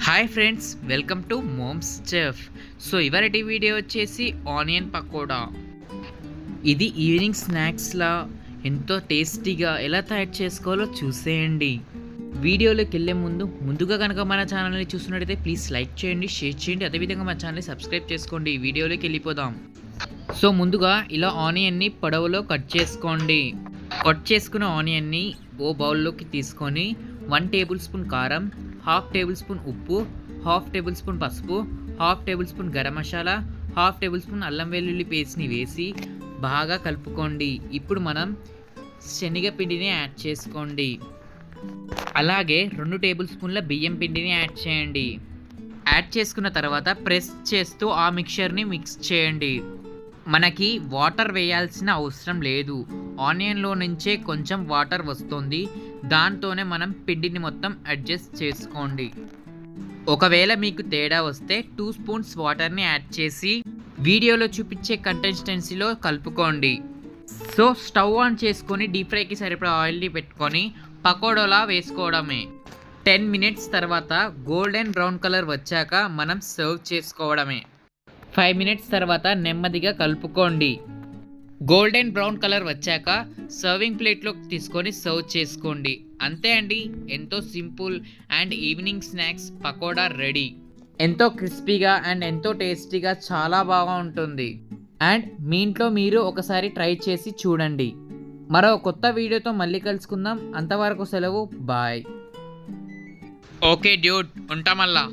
Hi friends, welcome to moms chef. So ఇవాళ video వచ్చేసి onion pakoda. ఇది ఈవినింగ్ స్నాక్స్లా ఎంతో టేస్టీగా ఎలా తయారు చేసుకోవాలో చూసేయండి. వీడియోలోకి వెళ్ళే ముందుగా కనుక మన ఛానల్ని చూస్తున్నట్టయితే ప్లీజ్ లైక్ చేయండి, షేర్ చేయండి, అదేవిధంగా మన ఛానల్ని సబ్స్క్రైబ్ చేసుకోండి. వీడియోలోకి వెళ్ళిపోదాం. సో ముందుగా ఇలా ఆనియన్ని పొడవులో కట్ చేసుకోండి. కట్ చేసుకున్న ఆనియన్ని ఓ బౌల్లోకి తీసుకొని 1 టేబుల్ స్పూన్ కారం, 1/2 టేబుల్ స్పూన్ ఉప్పు, 1/2 టేబుల్ స్పూన్ పసుపు, 1/2 table spoon garam masala, 1/2 table spoon అల్లం వెల్లుల్లి పేస్ట్ని వేసి బాగా కలుపుకోండి. ఇప్పుడు మనం శనగపిండిని యాడ్ చేసుకోండి. అలాగే 2 టేబుల్ స్పూన్ల బియ్యం పిండిని యాడ్ చేయండి. యాడ్ చేసుకున్న తర్వాత ప్రెస్ చేస్తూ ఆ మిక్చర్ని మిక్స్ చేయండి. మనకి వాటర్ వేయాల్సిన అవసరం లేదు, ఆనియన్లో నుంచే కొంచెం వాటర్ వస్తుంది. దాంతోనే మనం పిండిని మొత్తం అడ్జస్ట్ చేసుకోండి. ఒకవేళ మీకు తేడా వస్తే 2 స్పూన్స్ వాటర్ని యాడ్ చేసి వీడియోలో చూపించే కన్సిస్టెన్సీలో కలుపుకోండి. సో స్టవ్ ఆన్ చేసుకొని డీప్ ఫ్రైకి సరిపడా ఆయిల్ని పెట్టుకొని పకోడాలా వేసుకోవడమే. 10 మినిట్స్ తర్వాత గోల్డెన్ బ్రౌన్ కలర్ వచ్చాక మనం సర్వ్ చేసుకోవడమే. 5 మినిట్స్ తర్వాత నెమ్మదిగా కలుపుకోండి. గోల్డెన్ బ్రౌన్ కలర్ వచ్చాక సర్వింగ్ ప్లేట్లోకి తీసుకొని సర్వ్ చేసుకోండి. అంతే అండి, ఎంతో simple and evening snacks pakoda ready. ఎంతో క్రిస్పీగా అండ్ ఎంతో టేస్టీగా చాలా బాగా ఉంటుంది. అండ్ మీ ఇంట్లో మీరు ఒకసారి ట్రై చేసి చూడండి. మరో కొత్త వీడియోతో మళ్ళీ కలుసుకుందాం. అంతవరకు సెలవు, బాయ్. Okay dude, ఉంటామల్లా.